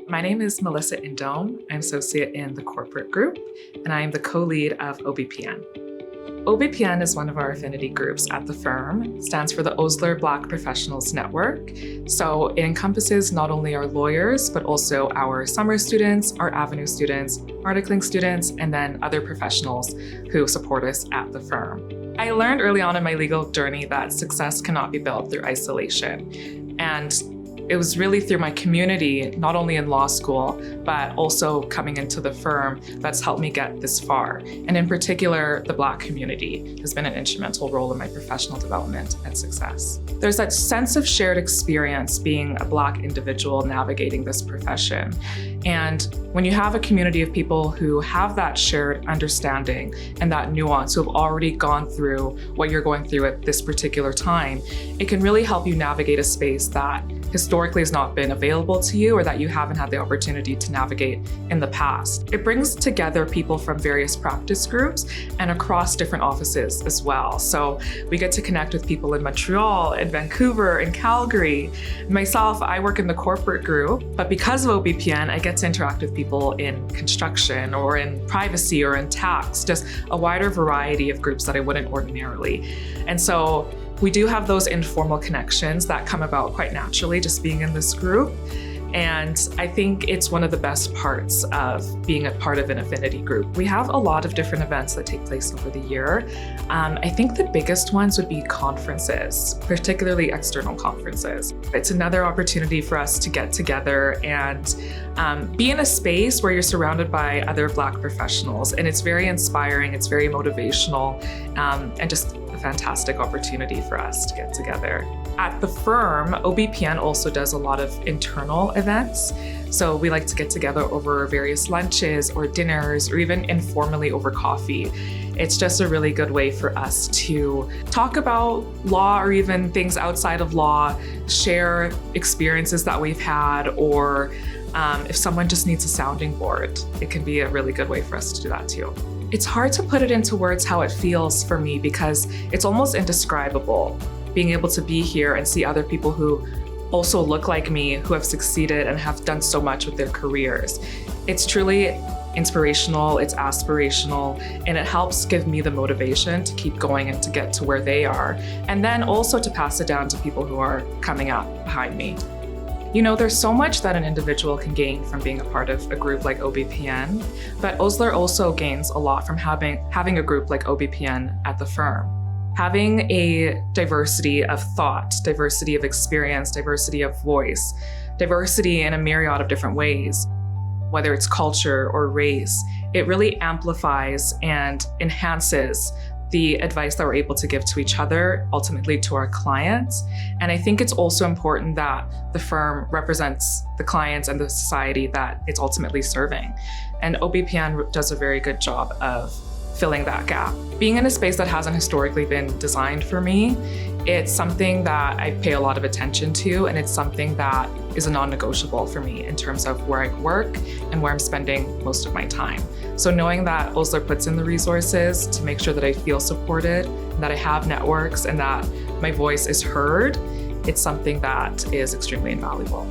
My name is Melissa Indome. I'm associate in the corporate group, and I am the co-lead of OBPN. OBPN is one of our affinity groups at the firm. It stands for the Osler Black Professionals Network. So it encompasses not only our lawyers, but also our summer students, our Avenue students, articling students, and then other professionals who support us at the firm. I learned early on in my legal journey that success cannot be built through isolation. And it was really through my community, not only in law school, but also coming into the firm, that's helped me get this far. And in particular, the Black community has been an instrumental role in my professional development and success. There's that sense of shared experience being a Black individual navigating this profession. And when you have a community of people who have that shared understanding and that nuance, who have already gone through what you're going through at this particular time, it can really help you navigate a space that historically has not been available to you or that you haven't had the opportunity to navigate in the past. It brings together people from various practice groups and across different offices as well. So we get to connect with people in Montreal, in Vancouver, in Calgary. Myself, I work in the corporate group, but because of OBPN, I get to interact with people in construction or in privacy or in tax, just a wider variety of groups that I wouldn't ordinarily. And so we do have those informal connections that come about quite naturally just being in this group. And I think it's one of the best parts of being a part of an affinity group. We have a lot of different events that take place over the year. I think the biggest ones would be conferences, particularly external conferences. It's another opportunity for us to get together and be in a space where you're surrounded by other Black professionals. And it's very inspiring, it's very motivational, and just a fantastic opportunity for us to get together. At the firm, OBPN also does a lot of internal events. So we like to get together over various lunches or dinners or even informally over coffee. It's just a really good way for us to talk about law or even things outside of law, share experiences that we've had, or if someone just needs a sounding board, it can be a really good way for us to do that too. It's hard to put it into words how it feels for me because it's almost indescribable being able to be here and see other people who also look like me, who have succeeded and have done so much with their careers. It's truly inspirational, it's aspirational, and it helps give me the motivation to keep going and to get to where they are. And then also to pass it down to people who are coming up behind me. You know, there's so much that an individual can gain from being a part of a group like OBPN, but Osler also gains a lot from having a group like OBPN at the firm. Having a diversity of thought, diversity of experience, diversity of voice, diversity in a myriad of different ways, whether it's culture or race, it really amplifies and enhances the advice that we're able to give to each other, ultimately to our clients. And I think it's also important that the firm represents the clients and the society that it's ultimately serving. And OBPN does a very good job of filling that gap. Being in a space that hasn't historically been designed for me, it's something that I pay a lot of attention to, and it's something that is a non-negotiable for me in terms of where I work and where I'm spending most of my time. So knowing that Osler puts in the resources to make sure that I feel supported, that I have networks, and that my voice is heard, it's something that is extremely invaluable.